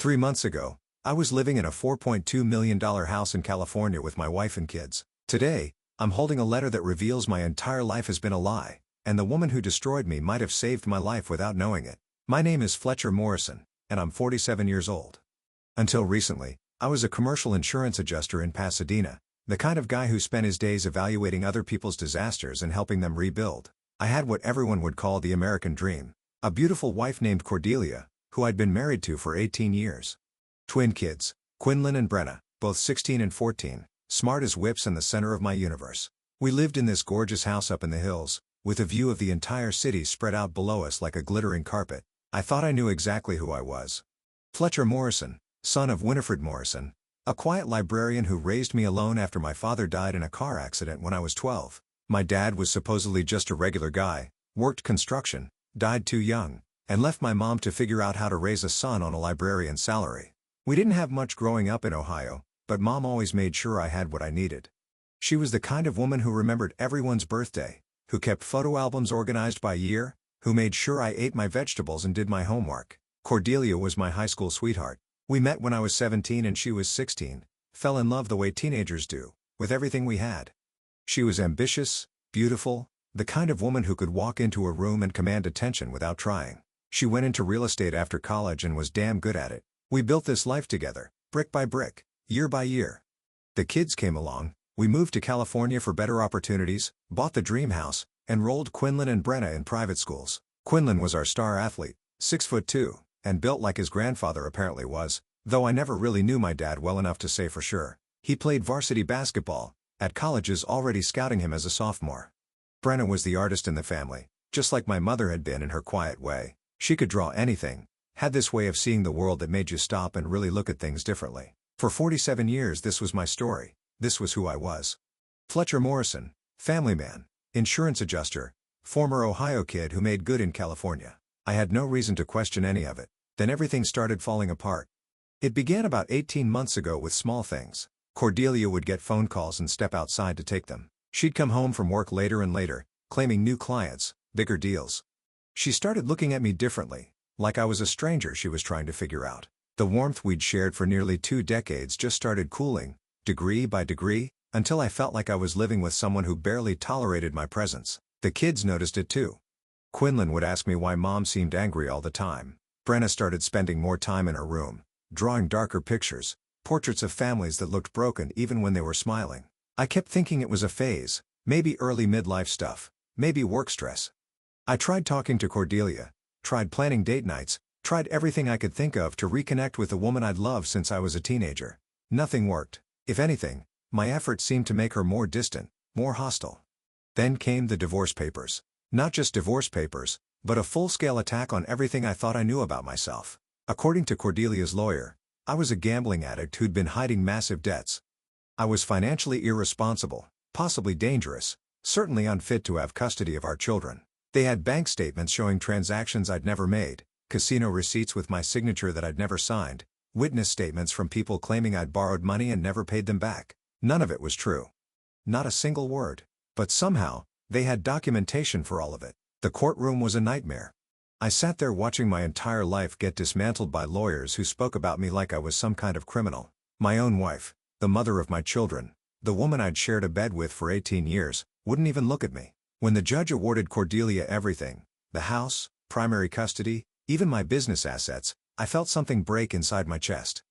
3 months ago, I was living in a $4.2 million house in California with my wife and kids. Today, I'm holding a letter that reveals my entire life has been a lie, and the woman who destroyed me might have saved my life without knowing it. My name is Fletcher Morrison, and I'm 47 years old. Until recently, I was a commercial insurance adjuster in Pasadena, the kind of guy who spent his days evaluating other people's disasters and helping them rebuild. I had what everyone would call the American dream. A beautiful wife named Cordelia, who I'd been married to for 18 years. Twin kids, Quinlan and Brenna, both 16 and 14, smart as whips and the center of my universe. We lived in this gorgeous house up in the hills, with a view of the entire city spread out below us like a glittering carpet. I thought I knew exactly who I was. Fletcher Morrison, son of Winifred Morrison, a quiet librarian who raised me alone after my father died in a car accident when I was 12. My dad was supposedly just a regular guy, worked construction, died too young, and left my mom to figure out how to raise a son on a librarian's salary. We didn't have much growing up in Ohio, but Mom always made sure I had what I needed. She was the kind of woman who remembered everyone's birthday, who kept photo albums organized by year, who made sure I ate my vegetables and did my homework. Cordelia was my high school sweetheart. We met when I was 17 and she was 16, fell in love the way teenagers do, with everything we had. She was ambitious, beautiful, the kind of woman who could walk into a room and command attention without trying. She went into real estate after college and was damn good at it. We built this life together, brick by brick, year by year. The kids came along, we moved to California for better opportunities, bought the dream house, enrolled Quinlan and Brenna in private schools. Quinlan was our star athlete, 6'2", and built like his grandfather apparently was, though I never really knew my dad well enough to say for sure. He played varsity basketball, at colleges already scouting him as a sophomore. Brenna was the artist in the family, just like my mother had been in her quiet way. She could draw anything, had this way of seeing the world that made you stop and really look at things differently. For 47 years this was my story, this was who I was. Fletcher Morrison, family man, insurance adjuster, former Ohio kid who made good in California. I had no reason to question any of it. Then everything started falling apart. It began about 18 months ago with small things. Cordelia would get phone calls and step outside to take them. She'd come home from work later and later, claiming new clients, bigger deals. She started looking at me differently, like I was a stranger she was trying to figure out. The warmth we'd shared for nearly 2 decades just started cooling, degree by degree, until I felt like I was living with someone who barely tolerated my presence. The kids noticed it too. Quinlan would ask me why Mom seemed angry all the time. Brenna started spending more time in her room, drawing darker pictures, portraits of families that looked broken even when they were smiling. I kept thinking it was a phase, maybe early midlife stuff, maybe work stress. I tried talking to Cordelia, tried planning date nights, tried everything I could think of to reconnect with the woman I'd loved since I was a teenager. Nothing worked. If anything, my efforts seemed to make her more distant, more hostile. Then came the divorce papers. Not just divorce papers, but a full-scale attack on everything I thought I knew about myself. According to Cordelia's lawyer, I was a gambling addict who'd been hiding massive debts. I was financially irresponsible, possibly dangerous, certainly unfit to have custody of our children. They had bank statements showing transactions I'd never made, casino receipts with my signature that I'd never signed, witness statements from people claiming I'd borrowed money and never paid them back. None of it was true. Not a single word. But somehow, they had documentation for all of it. The courtroom was a nightmare. I sat there watching my entire life get dismantled by lawyers who spoke about me like I was some kind of criminal. My own wife, the mother of my children, the woman I'd shared a bed with for 18 years, wouldn't even look at me. When the judge awarded Cordelia everything, the house, primary custody, even my business assets, I felt something break inside my chest.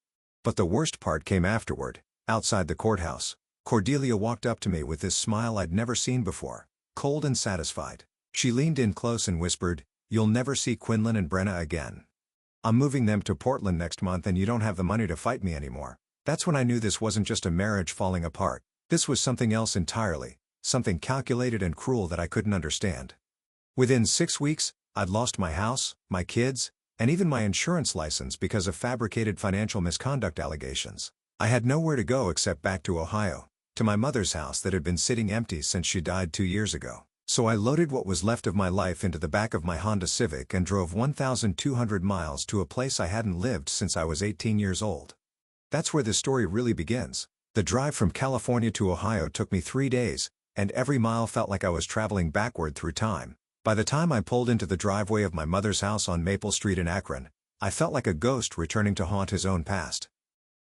But the worst part came afterward, outside the courthouse. Cordelia walked up to me with this smile I'd never seen before, cold and satisfied. She leaned in close and whispered, "You'll never see Quinlan and Brenna again. I'm moving them to Portland next month and you don't have the money to fight me anymore." That's when I knew this wasn't just a marriage falling apart. This was something else entirely, something calculated and cruel that I couldn't understand. Within 6 weeks, I'd lost my house, my kids, and even my insurance license because of fabricated financial misconduct allegations. I had nowhere to go except back to Ohio, to my mother's house that had been sitting empty since she died 2 years ago. So I loaded what was left of my life into the back of my Honda Civic and drove 1,200 miles to a place I hadn't lived since I was 18 years old. That's where this story really begins. The drive from California to Ohio took me 3 days, and every mile felt like I was traveling backward through time. By the time I pulled into the driveway of my mother's house on Maple Street in Akron, I felt like a ghost returning to haunt his own past.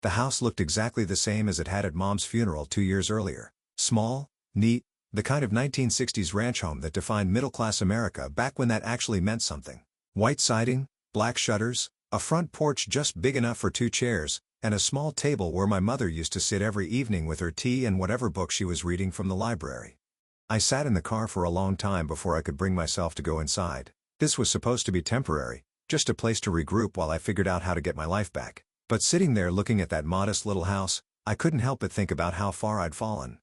The house looked exactly the same as it had at Mom's funeral 2 years earlier. Small, neat, the kind of 1960s ranch home that defined middle-class America back when that actually meant something. White siding, black shutters, a front porch just big enough for 2 chairs, and a small table where my mother used to sit every evening with her tea and whatever book she was reading from the library. I sat in the car for a long time before I could bring myself to go inside. This was supposed to be temporary, just a place to regroup while I figured out how to get my life back. But sitting there looking at that modest little house, I couldn't help but think about how far I'd fallen.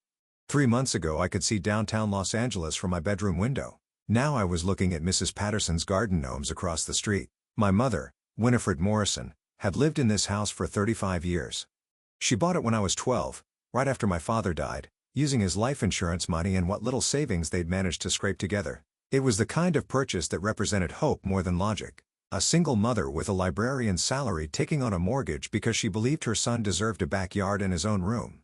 3 months ago I could see downtown Los Angeles from my bedroom window. Now I was looking at Mrs. Patterson's garden gnomes across the street. My mother, Winifred Morrison, had lived in this house for 35 years. She bought it when I was 12, right after my father died, using his life insurance money and what little savings they'd managed to scrape together. It was the kind of purchase that represented hope more than logic. A single mother with a librarian's salary taking on a mortgage because she believed her son deserved a backyard and his own room.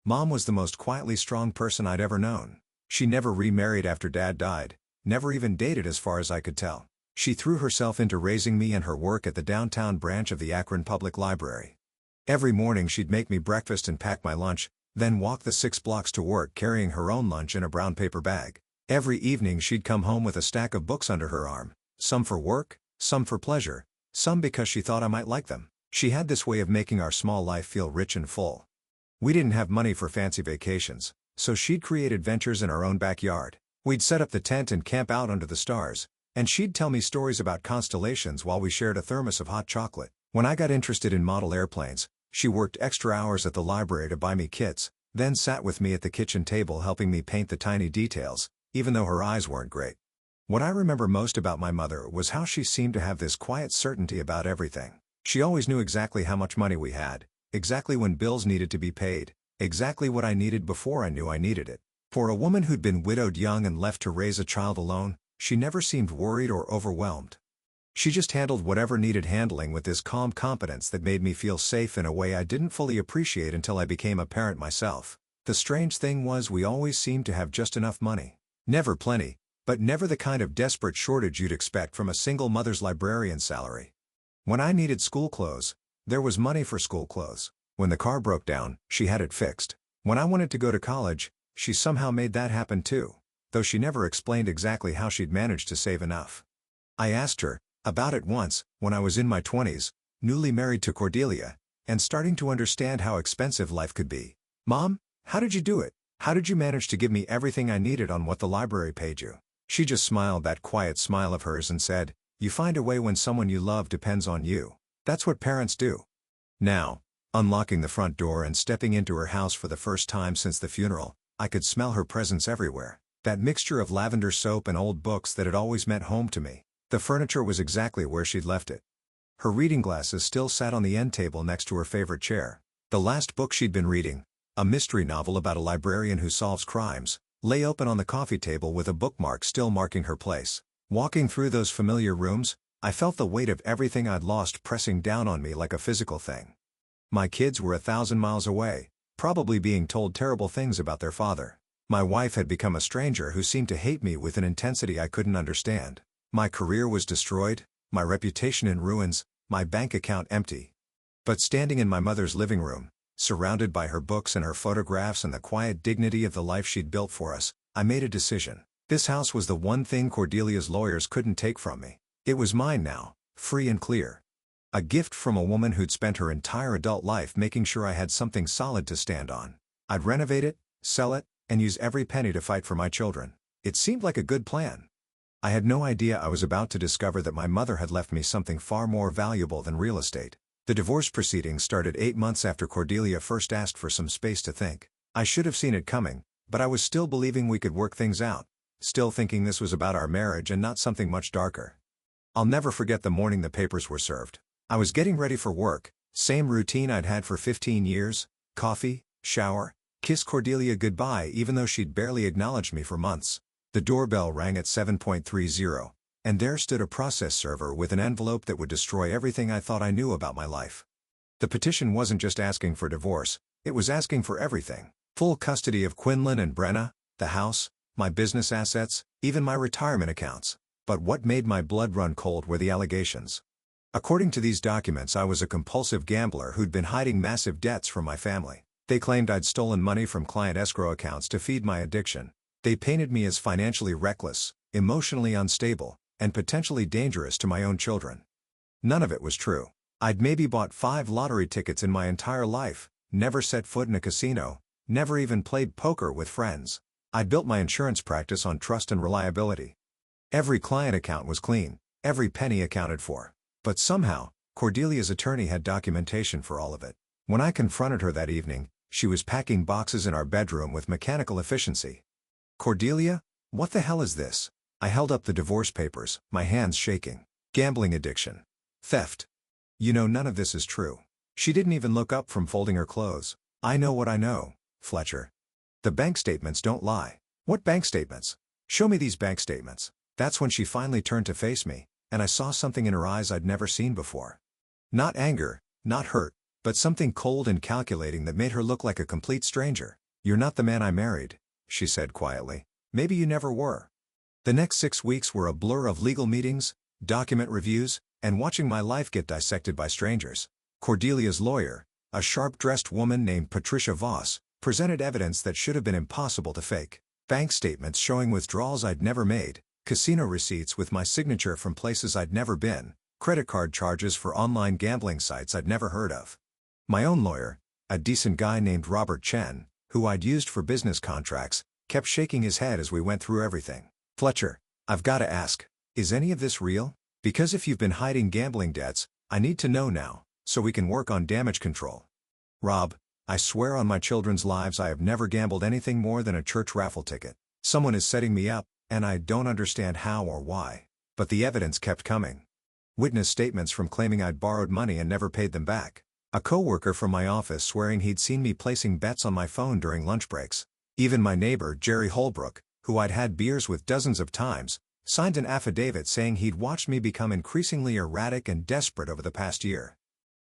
Mom was the most quietly strong person I'd ever known. She never remarried after Dad died, never even dated as far as I could tell. She threw herself into raising me and her work at the downtown branch of the Akron Public Library. Every morning she'd make me breakfast and pack my lunch, then walk the 6 blocks to work carrying her own lunch in a brown paper bag. Every evening she'd come home with a stack of books under her arm, some for work, some for pleasure, some because she thought I might like them. She had this way of making our small life feel rich and full. We didn't have money for fancy vacations, so she'd create adventures in our own backyard. We'd set up the tent and camp out under the stars, and she'd tell me stories about constellations while we shared a thermos of hot chocolate. When I got interested in model airplanes, she worked extra hours at the library to buy me kits, then sat with me at the kitchen table helping me paint the tiny details, even though her eyes weren't great. What I remember most about my mother was how she seemed to have this quiet certainty about everything. She always knew exactly how much money we had, exactly when bills needed to be paid, exactly what I needed before I knew I needed it. For a woman who'd been widowed young and left to raise a child alone, she never seemed worried or overwhelmed. She just handled whatever needed handling with this calm competence that made me feel safe in a way I didn't fully appreciate until I became a parent myself. The strange thing was we always seemed to have just enough money. Never plenty, but never the kind of desperate shortage you'd expect from a single mother's librarian salary. When I needed school clothes, there was money for school clothes. When the car broke down, she had it fixed. When I wanted to go to college, she somehow made that happen too, though she never explained exactly how she'd managed to save enough. I asked her about it once, when I was in my 20s, newly married to Cordelia, and starting to understand how expensive life could be. Mom, how did you do it? How did you manage to give me everything I needed on what the library paid you? She just smiled that quiet smile of hers and said, "You find a way when someone you love depends on you. That's what parents do." Now, unlocking the front door and stepping into her house for the first time since the funeral, I could smell her presence everywhere. That mixture of lavender soap and old books that had always meant home to me. The furniture was exactly where she'd left it. Her reading glasses still sat on the end table next to her favorite chair. The last book she'd been reading, a mystery novel about a librarian who solves crimes, lay open on the coffee table with a bookmark still marking her place. Walking through those familiar rooms, I felt the weight of everything I'd lost pressing down on me like a physical thing. My kids were 1,000 miles away, probably being told terrible things about their father. My wife had become a stranger who seemed to hate me with an intensity I couldn't understand. My career was destroyed, my reputation in ruins, my bank account empty. But standing in my mother's living room, surrounded by her books and her photographs and the quiet dignity of the life she'd built for us, I made a decision. This house was the one thing Cordelia's lawyers couldn't take from me. It was mine now, free and clear. A gift from a woman who'd spent her entire adult life making sure I had something solid to stand on. I'd renovate it, sell it, and use every penny to fight for my children. It seemed like a good plan. I had no idea I was about to discover that my mother had left me something far more valuable than real estate. The divorce proceedings started 8 months after Cordelia first asked for some space to think. I should have seen it coming, but I was still believing we could work things out, still thinking this was about our marriage and not something much darker. I'll never forget the morning the papers were served. I was getting ready for work, same routine I'd had for 15 years, coffee, shower, kiss Cordelia goodbye even though she'd barely acknowledged me for months. The doorbell rang at 7:30, and there stood a process server with an envelope that would destroy everything I thought I knew about my life. The petition wasn't just asking for divorce, it was asking for everything. Full custody of Quinlan and Brenna, the house, my business assets, even my retirement accounts. But what made my blood run cold were the allegations. According to these documents, I was a compulsive gambler who'd been hiding massive debts from my family. They claimed I'd stolen money from client escrow accounts to feed my addiction. They painted me as financially reckless, emotionally unstable, and potentially dangerous to my own children. None of it was true. I'd maybe bought 5 lottery tickets in my entire life, never set foot in a casino, never even played poker with friends. I'd built my insurance practice on trust and reliability. Every client account was clean, every penny accounted for. But somehow, Cordelia's attorney had documentation for all of it. When I confronted her that evening, she was packing boxes in our bedroom with mechanical efficiency. "Cordelia, what the hell is this?" I held up the divorce papers, my hands shaking. "Gambling addiction. Theft. You know none of this is true." She didn't even look up from folding her clothes. "I know what I know, Fletcher. The bank statements don't lie." "What bank statements? Show me these bank statements." That's when she finally turned to face me, and I saw something in her eyes I'd never seen before. Not anger, not hurt, but something cold and calculating that made her look like a complete stranger. "You're not the man I married," she said quietly. "Maybe you never were." The next 6 weeks were a blur of legal meetings, document reviews, and watching my life get dissected by strangers. Cordelia's lawyer, a sharp-dressed woman named Patricia Voss, presented evidence that should have been impossible to fake. Bank statements showing withdrawals I'd never made, casino receipts with my signature from places I'd never been, credit card charges for online gambling sites I'd never heard of. My own lawyer, a decent guy named Robert Chen, who I'd used for business contracts, kept shaking his head as we went through everything. "Fletcher, I've got to ask, is any of this real? Because if you've been hiding gambling debts, I need to know now, so we can work on damage control." "Rob, I swear on my children's lives I have never gambled anything more than a church raffle ticket. Someone is setting me up, and I don't understand how or why." But the evidence kept coming. Witness statements from claiming I'd borrowed money and never paid them back. A coworker from my office swearing he'd seen me placing bets on my phone during lunch breaks. Even my neighbor, Jerry Holbrook, who I'd had beers with dozens of times, signed an affidavit saying he'd watched me become increasingly erratic and desperate over the past year.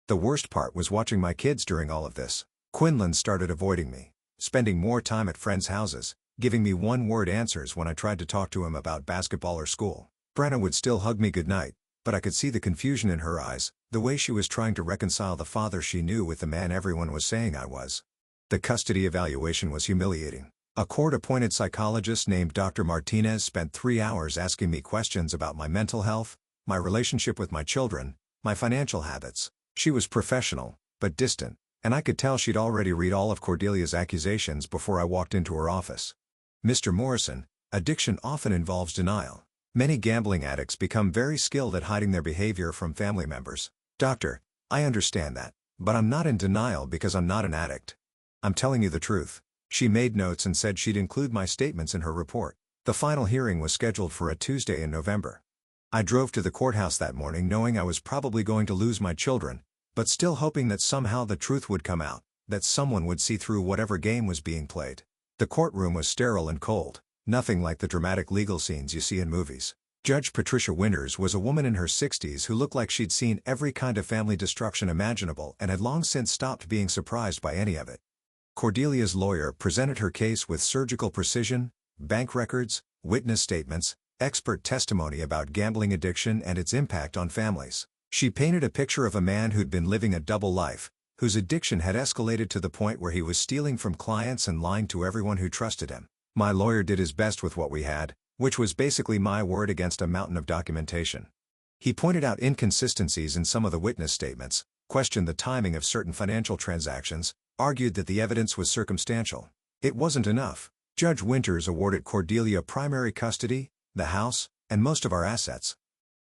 The worst part was watching my kids during all of this. Quinlan started avoiding me, spending more time at friends' houses, giving me one-word answers when I tried to talk to him about basketball or school. Brenna would still hug me goodnight, but I could see the confusion in her eyes, the way she was trying to reconcile the father she knew with the man everyone was saying I was. The custody evaluation was humiliating. A court-appointed psychologist named Dr. Martinez spent 3 hours asking me questions about my mental health, my relationship with my children, my financial habits. She was professional, but distant, and I could tell she'd already read all of Cordelia's accusations before I walked into her office. "Mr. Morrison, addiction often involves denial. Many gambling addicts become very skilled at hiding their behavior from family members." "Doctor, I understand that, but I'm not in denial because I'm not an addict. I'm telling you the truth." She made notes and said she'd include my statements in her report. The final hearing was scheduled for a Tuesday in November. I drove to the courthouse that morning knowing I was probably going to lose my children, but still hoping that somehow the truth would come out, that someone would see through whatever game was being played. The courtroom was sterile and cold, nothing like the dramatic legal scenes you see in movies. Judge Patricia Winters was a woman in her 60s who looked like she'd seen every kind of family destruction imaginable and had long since stopped being surprised by any of it. Cordelia's lawyer presented her case with surgical precision, bank records, witness statements, expert testimony about gambling addiction and its impact on families. She painted a picture of a man who'd been living a double life, whose addiction had escalated to the point where he was stealing from clients and lying to everyone who trusted him. My lawyer did his best with what we had, which was basically my word against a mountain of documentation. He pointed out inconsistencies in some of the witness statements, questioned the timing of certain financial transactions, argued that the evidence was circumstantial. It wasn't enough. Judge Winters awarded Cordelia primary custody, the house, and most of our assets.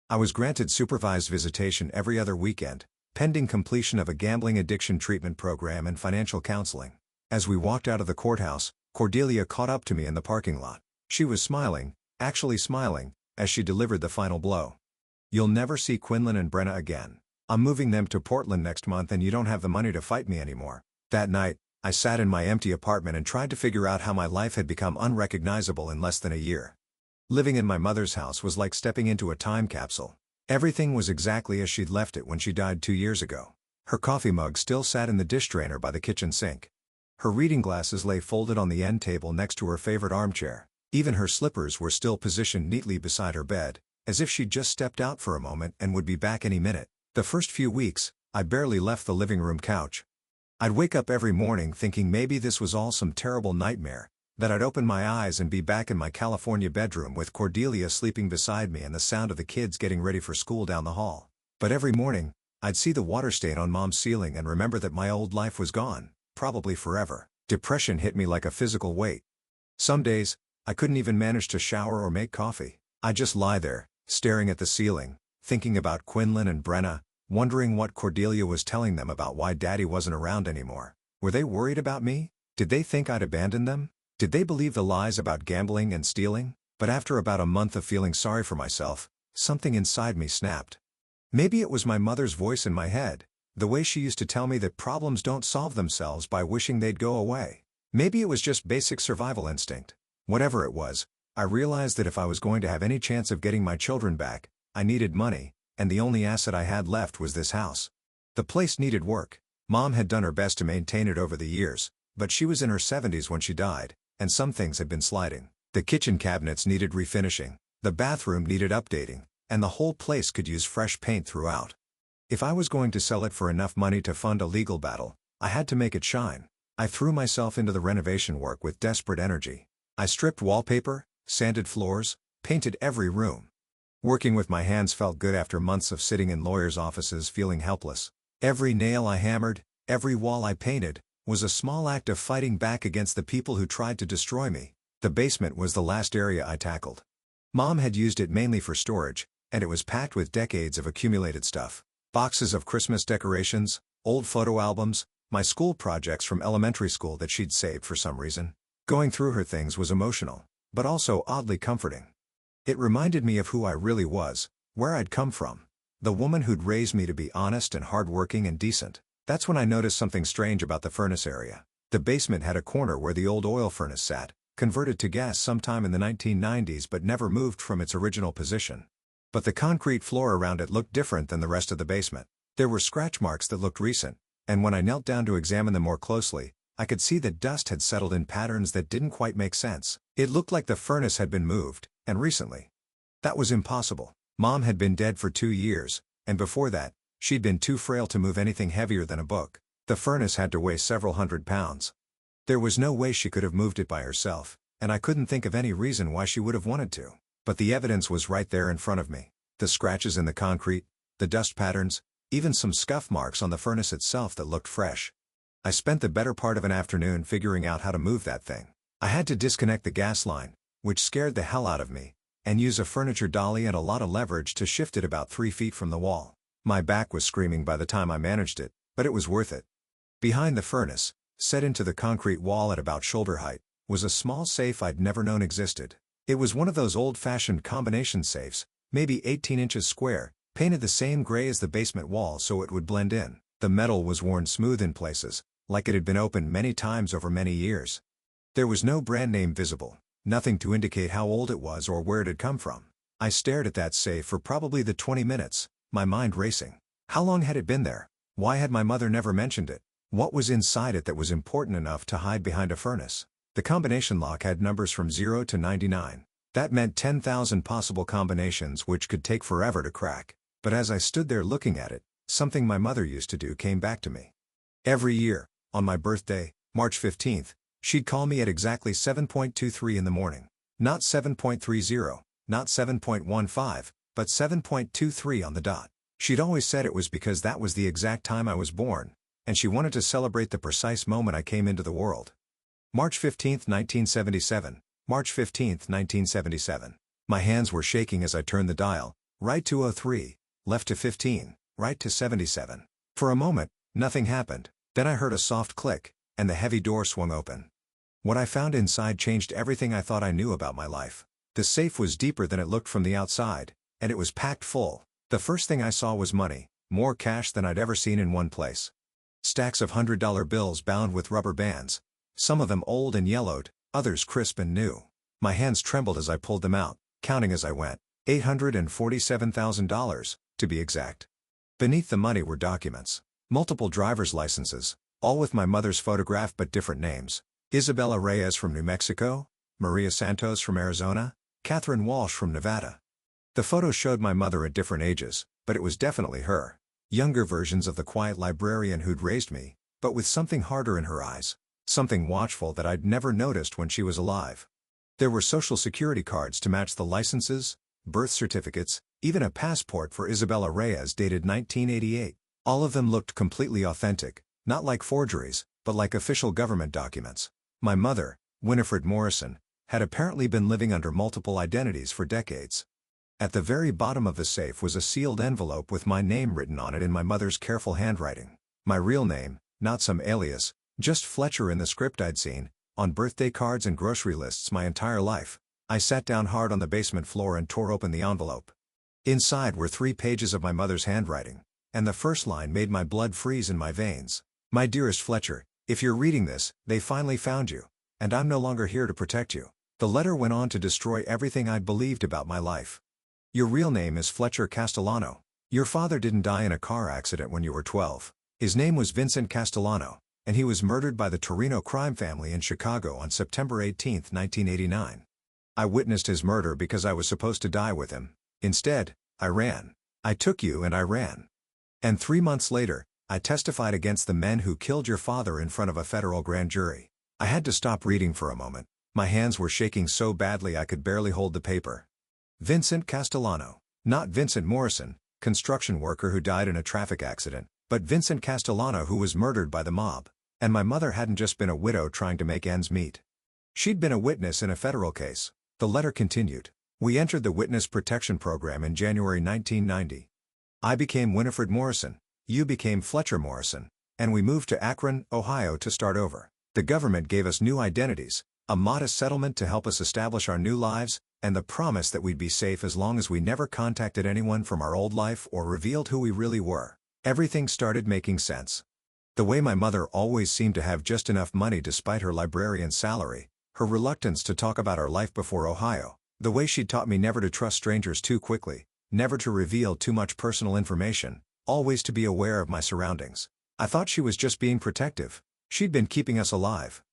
I was granted supervised visitation every other weekend, pending completion of a gambling addiction treatment program and financial counseling. As we walked out of the courthouse, Cordelia caught up to me in the parking lot. She was smiling, actually smiling, as she delivered the final blow. "You'll never see Quinlan and Brenna again. I'm moving them to Portland next month and you don't have the money to fight me anymore." That night, I sat in my empty apartment and tried to figure out how my life had become unrecognizable in less than a year. Living in my mother's house was like stepping into a time capsule. Everything was exactly as she'd left it when she died 2 years ago. Her coffee mug still sat in the dish drainer by the kitchen sink. Her reading glasses lay folded on the end table next to her favorite armchair. Even her slippers were still positioned neatly beside her bed, as if she'd just stepped out for a moment and would be back any minute. The first few weeks, I barely left the living room couch. I'd wake up every morning thinking maybe this was all some terrible nightmare, that I'd open my eyes and be back in my California bedroom with Cordelia sleeping beside me and the sound of the kids getting ready for school down the hall. But every morning, I'd see the water stain on Mom's ceiling and remember that my old life was gone, probably forever. Depression hit me like a physical weight. Some days, I couldn't even manage to shower or make coffee. I'd just lie there, staring at the ceiling, thinking about Quinlan and Brenna, wondering what Cordelia was telling them about why Daddy wasn't around anymore. Were they worried about me? Did they think I'd abandoned them? Did they believe the lies about gambling and stealing? But after about a month of feeling sorry for myself, something inside me snapped. Maybe it was my mother's voice in my head, the way she used to tell me that problems don't solve themselves by wishing they'd go away. Maybe it was just basic survival instinct. Whatever it was, I realized that if I was going to have any chance of getting my children back, I needed money, and the only asset I had left was this house. The place needed work. Mom had done her best to maintain it over the years, but she was in her 70s when she died, and some things had been sliding. The kitchen cabinets needed refinishing, the bathroom needed updating, and the whole place could use fresh paint throughout. If I was going to sell it for enough money to fund a legal battle, I had to make it shine. I threw myself into the renovation work with desperate energy. I stripped wallpaper, sanded floors, painted every room. Working with my hands felt good after months of sitting in lawyers' offices feeling helpless. Every nail I hammered, every wall I painted, was a small act of fighting back against the people who tried to destroy me. The basement was the last area I tackled. Mom had used it mainly for storage, and it was packed with decades of accumulated stuff. Boxes of Christmas decorations, old photo albums, my school projects from elementary school that she'd saved for some reason. Going through her things was emotional, but also oddly comforting. It reminded me of who I really was, where I'd come from. The woman who'd raised me to be honest and hardworking and decent. That's when I noticed something strange about the furnace area. The basement had a corner where the old oil furnace sat, converted to gas sometime in the 1990s but never moved from its original position. But the concrete floor around it looked different than the rest of the basement. There were scratch marks that looked recent, and when I knelt down to examine them more closely, I could see that dust had settled in patterns that didn't quite make sense. It looked like the furnace had been moved, and recently. That was impossible. Mom had been dead for 2 years, and before that, she'd been too frail to move anything heavier than a book. The furnace had to weigh several hundred pounds. There was no way she could have moved it by herself, and I couldn't think of any reason why she would have wanted to. But the evidence was right there in front of me. The scratches in the concrete, the dust patterns, even some scuff marks on the furnace itself that looked fresh. I spent the better part of an afternoon figuring out how to move that thing. I had to disconnect the gas line, which scared the hell out of me, and use a furniture dolly and a lot of leverage to shift it about 3 feet from the wall. My back was screaming by the time I managed it, but it was worth it. Behind the furnace, set into the concrete wall at about shoulder height, was a small safe I'd never known existed. It was one of those old-fashioned combination safes, maybe 18 inches square, painted the same gray as the basement wall so it would blend in. The metal was worn smooth in places, like it had been opened many times over many years. There was no brand name visible, nothing to indicate how old it was or where it had come from. I stared at that safe for probably the 20 minutes, my mind racing. How long had it been there? Why had my mother never mentioned it? What was inside it that was important enough to hide behind a furnace? The combination lock had numbers from 0 to 99. That meant 10,000 possible combinations which could take forever to crack. But as I stood there looking at it, something my mother used to do came back to me. Every year, on my birthday, March 15th, she'd call me at exactly 7:23 in the morning. Not 7:30, not 7:15, but 7:23 on the dot. She'd always said it was because that was the exact time I was born, and she wanted to celebrate the precise moment I came into the world. March 15th, 1977, March 15th, 1977. My hands were shaking as I turned the dial, right to 03, left to 15, right to 77. For a moment, nothing happened. Then I heard a soft click, and the heavy door swung open. What I found inside changed everything I thought I knew about my life. The safe was deeper than it looked from the outside, and it was packed full. The first thing I saw was money, more cash than I'd ever seen in one place. Stacks of $100 bills bound with rubber bands, some of them old and yellowed, others crisp and new. My hands trembled as I pulled them out, counting as I went. $847,000, to be exact. Beneath the money were documents. Multiple driver's licenses, all with my mother's photograph but different names. Isabella Reyes from New Mexico, Maria Santos from Arizona, Catherine Walsh from Nevada. The photos showed my mother at different ages, but it was definitely her. Younger versions of the quiet librarian who'd raised me, but with something harder in her eyes. Something watchful that I'd never noticed when she was alive. There were social security cards to match the licenses, birth certificates, even a passport for Isabella Reyes dated 1988. All of them looked completely authentic, not like forgeries, but like official government documents. My mother, Winifred Morrison, had apparently been living under multiple identities for decades. At the very bottom of the safe was a sealed envelope with my name written on it in my mother's careful handwriting. My real name, not some alias, just Fletcher in the script I'd seen, on birthday cards and grocery lists my entire life. I sat down hard on the basement floor and tore open the envelope. Inside were 3 pages of my mother's handwriting, and the first line made my blood freeze in my veins. My dearest Fletcher, if you're reading this, they finally found you, and I'm no longer here to protect you. The letter went on to destroy everything I'd believed about my life. Your real name is Fletcher Castellano. Your father didn't die in a car accident when you were 12. His name was Vincent Castellano, and he was murdered by the Torino crime family in Chicago on September 18, 1989. I witnessed his murder because I was supposed to die with him. Instead, I ran. I took you and I ran. And 3 months later, I testified against the men who killed your father in front of a federal grand jury. I had to stop reading for a moment. My hands were shaking so badly I could barely hold the paper. Vincent Castellano. Not Vincent Morrison, construction worker who died in a traffic accident, but Vincent Castellano who was murdered by the mob. And my mother hadn't just been a widow trying to make ends meet. She'd been a witness in a federal case. The letter continued. We entered the Witness Protection Program in January 1990. I became Winifred Morrison, you became Fletcher Morrison, and we moved to Akron, Ohio to start over. The government gave us new identities, a modest settlement to help us establish our new lives, and the promise that we'd be safe as long as we never contacted anyone from our old life or revealed who we really were. Everything started making sense. The way my mother always seemed to have just enough money despite her librarian's salary, her reluctance to talk about our life before Ohio, the way she'd taught me never to trust strangers too quickly, never to reveal too much personal information, always to be aware of my surroundings. I thought she was just being protective. She'd been keeping us alive.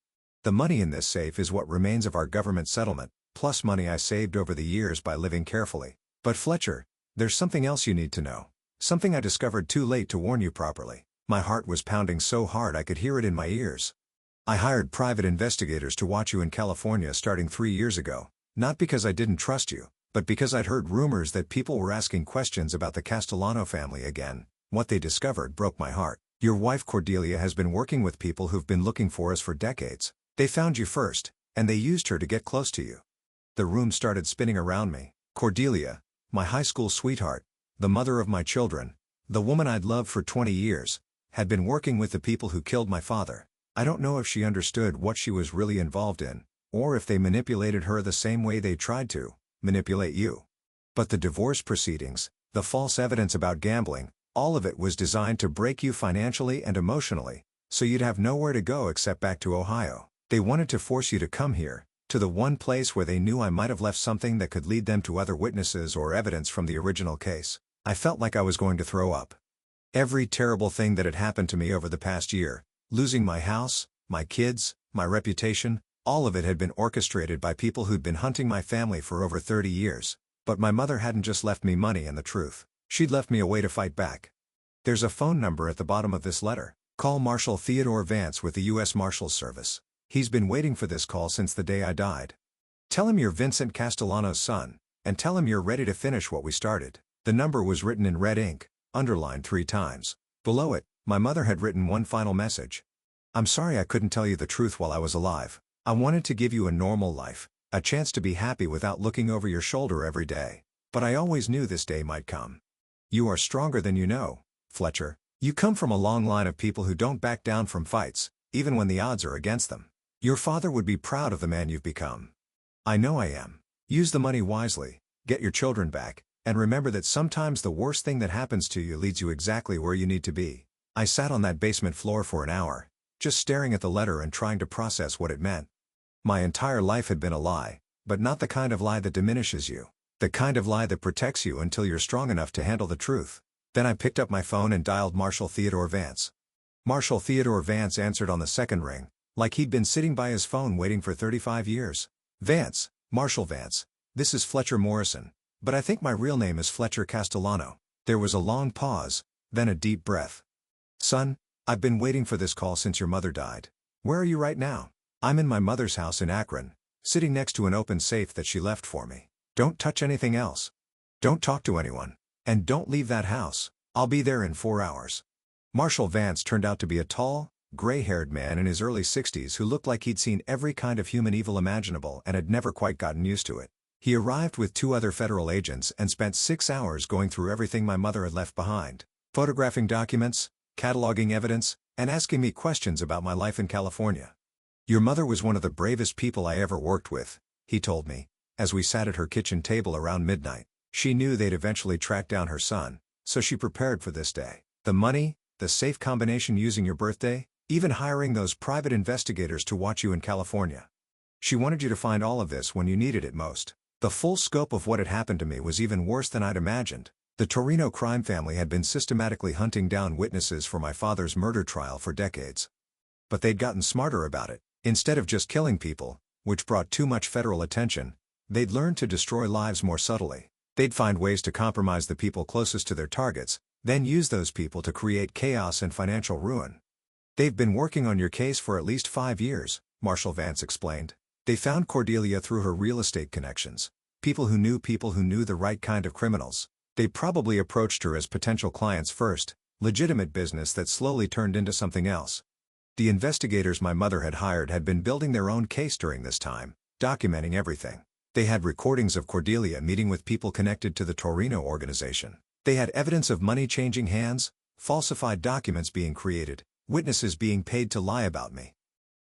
The money in this safe is what remains of our government settlement, plus money I saved over the years by living carefully. But Fletcher, there's something else you need to know. Something I discovered too late to warn you properly. My heart was pounding so hard I could hear it in my ears. I hired private investigators to watch you in California starting 3 years ago, not because I didn't trust you, but because I'd heard rumors that people were asking questions about the Castellano family again. What they discovered broke my heart. Your wife Cordelia has been working with people who've been looking for us for decades. They found you first, and they used her to get close to you. The room started spinning around me. Cordelia, my high school sweetheart, the mother of my children, the woman I'd loved for 20 years, had been working with the people who killed my father. I don't know if she understood what she was really involved in, or if they manipulated her the same way they tried to manipulate you. But the divorce proceedings, the false evidence about gambling, all of it was designed to break you financially and emotionally, so you'd have nowhere to go except back to Ohio. They wanted to force you to come here, to the one place where they knew I might have left something that could lead them to other witnesses or evidence from the original case. I felt like I was going to throw up. Every terrible thing that had happened to me over the past year, losing my house, my kids, my reputation, all of it had been orchestrated by people who'd been hunting my family for over 30 years. But my mother hadn't just left me money and the truth. She'd left me a way to fight back. There's a phone number at the bottom of this letter. Call Marshal Theodore Vance with the U.S. Marshals Service. He's been waiting for this call since the day I died. Tell him you're Vincent Castellano's son, and tell him you're ready to finish what we started. The number was written in red ink, underlined 3 times. Below it, my mother had written one final message. I'm sorry I couldn't tell you the truth while I was alive. I wanted to give you a normal life, a chance to be happy without looking over your shoulder every day. But I always knew this day might come. You are stronger than you know, Fletcher. You come from a long line of people who don't back down from fights, even when the odds are against them. Your father would be proud of the man you've become. I know I am. Use the money wisely, get your children back, and remember that sometimes the worst thing that happens to you leads you exactly where you need to be. I sat on that basement floor for an hour, just staring at the letter and trying to process what it meant. My entire life had been a lie, but not the kind of lie that diminishes you. The kind of lie that protects you until you're strong enough to handle the truth. Then I picked up my phone and dialed Marshal Theodore Vance. Marshal Theodore Vance answered on the second ring, like he'd been sitting by his phone waiting for 35 years. Vance, Marshal Vance, this is Fletcher Morrison, but I think my real name is Fletcher Castellano. There was a long pause, then a deep breath. Son, I've been waiting for this call since your mother died. Where are you right now? I'm in my mother's house in Akron, sitting next to an open safe that she left for me. Don't touch anything else. Don't talk to anyone. And don't leave that house. I'll be there in 4 hours. Marshall Vance turned out to be a tall, gray-haired man in his early 60s who looked like he'd seen every kind of human evil imaginable and had never quite gotten used to it. He arrived with 2 other federal agents and spent 6 hours going through everything my mother had left behind, photographing documents, cataloging evidence, and asking me questions about my life in California. Your mother was one of the bravest people I ever worked with, he told me, as we sat at her kitchen table around midnight. She knew they'd eventually track down her son, so she prepared for this day. The money, the safe combination using your birthday, even hiring those private investigators to watch you in California. She wanted you to find all of this when you needed it most. The full scope of what had happened to me was even worse than I'd imagined. The Torino crime family had been systematically hunting down witnesses for my father's murder trial for decades. But they'd gotten smarter about it. Instead of just killing people, which brought too much federal attention, they'd learned to destroy lives more subtly. They'd find ways to compromise the people closest to their targets, then use those people to create chaos and financial ruin. They've been working on your case for at least 5 years, Marshall Vance explained. They found Cordelia through her real estate connections, people who knew the right kind of criminals. They probably approached her as potential clients first, legitimate business that slowly turned into something else. The investigators my mother had hired had been building their own case during this time, documenting everything. They had recordings of Cordelia meeting with people connected to the Torino organization. They had evidence of money changing hands, falsified documents being created, witnesses being paid to lie about me.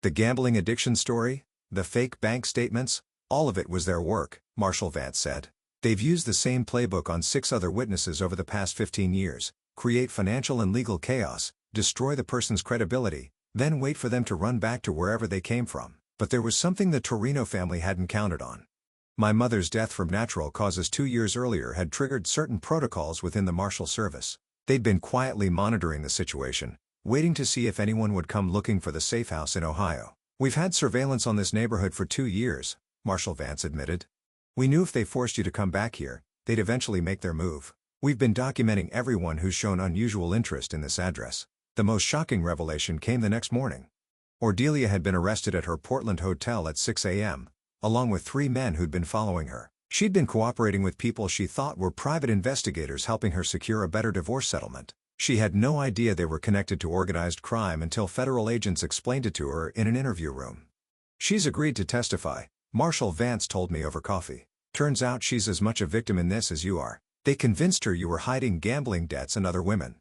The gambling addiction story, the fake bank statements, all of it was their work, Marshall Vance said. They've used the same playbook on 6 other witnesses over the past 15 years, create financial and legal chaos, destroy the person's credibility, then wait for them to run back to wherever they came from. But there was something the Torino family hadn't counted on. My mother's death from natural causes 2 years earlier had triggered certain protocols within the Marshal Service. They'd been quietly monitoring the situation, waiting to see if anyone would come looking for the safe house in Ohio. We've had surveillance on this neighborhood for 2 years, Marshall Vance admitted. We knew if they forced you to come back here, they'd eventually make their move. We've been documenting everyone who's shown unusual interest in this address. The most shocking revelation came the next morning. Cordelia had been arrested at her Portland hotel at 6 a.m., along with 3 men who'd been following her. She'd been cooperating with people she thought were private investigators helping her secure a better divorce settlement. She had no idea they were connected to organized crime until federal agents explained it to her in an interview room. She's agreed to testify, Marshall Vance told me over coffee. Turns out she's as much a victim in this as you are. They convinced her you were hiding gambling debts and other women.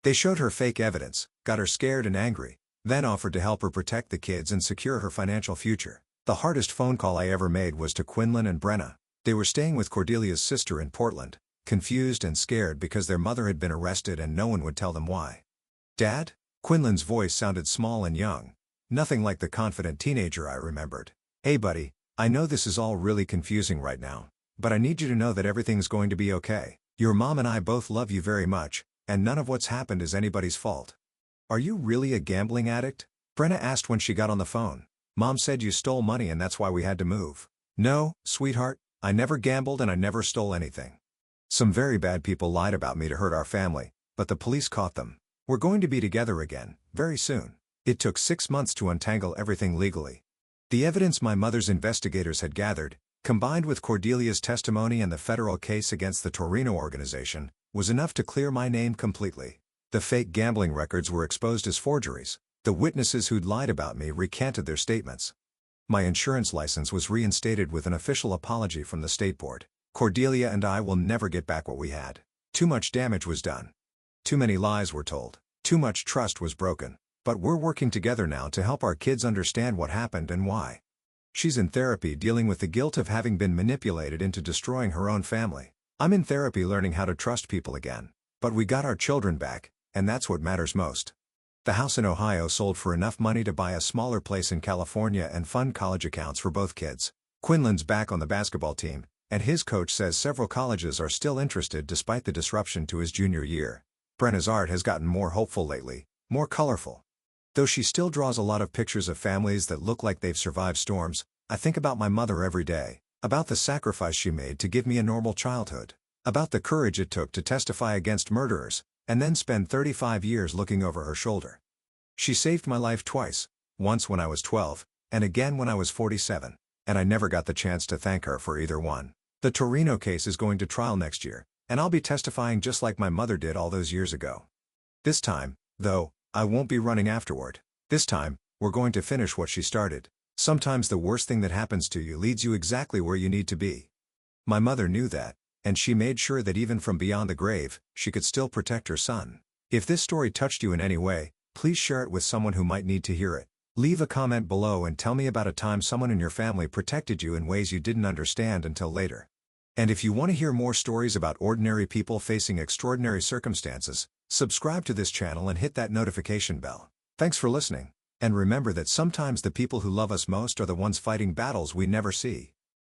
They showed her fake evidence, got her scared and angry, then offered to help her protect the kids and secure her financial future. The hardest phone call I ever made was to Quinlan and Brenna. They were staying with Cordelia's sister in Portland, confused and scared because their mother had been arrested and no one would tell them why. Dad? Quinlan's voice sounded small and young, nothing like the confident teenager I remembered. Hey buddy, I know this is all really confusing right now, but I need you to know that everything's going to be okay. Your mom and I both love you very much, and none of what's happened is anybody's fault. Are you really a gambling addict? Brenna asked when she got on the phone. Mom said you stole money and that's why we had to move. No, sweetheart, I never gambled and I never stole anything. Some very bad people lied about me to hurt our family, but the police caught them. We're going to be together again, very soon. It took 6 months to untangle everything legally. The evidence my mother's investigators had gathered, combined with Cordelia's testimony and the federal case against the Torino organization, was enough to clear my name completely. The fake gambling records were exposed as forgeries. The witnesses who'd lied about me recanted their statements. My insurance license was reinstated with an official apology from the state board. Cordelia and I will never get back what we had. Too much damage was done. Too many lies were told. Too much trust was broken. But we're working together now to help our kids understand what happened and why. She's in therapy dealing with the guilt of having been manipulated into destroying her own family. I'm in therapy learning how to trust people again. But we got our children back, and that's what matters most. The house in Ohio sold for enough money to buy a smaller place in California and fund college accounts for both kids. Quinlan's back on the basketball team, and his coach says several colleges are still interested despite the disruption to his junior year. Brenna's art has gotten more hopeful lately, more colorful. Though she still draws a lot of pictures of families that look like they've survived storms, I think about my mother every day, about the sacrifice she made to give me a normal childhood, about the courage it took to testify against murderers, and then spend 35 years looking over her shoulder. She saved my life twice, once when I was 12, and again when I was 47, and I never got the chance to thank her for either one. The Torino case is going to trial next year, and I'll be testifying just like my mother did all those years ago. This time, though, I won't be running afterward. This time, we're going to finish what she started. Sometimes the worst thing that happens to you leads you exactly where you need to be. My mother knew that, and she made sure that even from beyond the grave, she could still protect her son. If this story touched you in any way, please share it with someone who might need to hear it. Leave a comment below and tell me about a time someone in your family protected you in ways you didn't understand until later. And if you want to hear more stories about ordinary people facing extraordinary circumstances, subscribe to this channel and hit that notification bell. Thanks for listening, and remember that sometimes the people who love us most are the ones fighting battles we never see.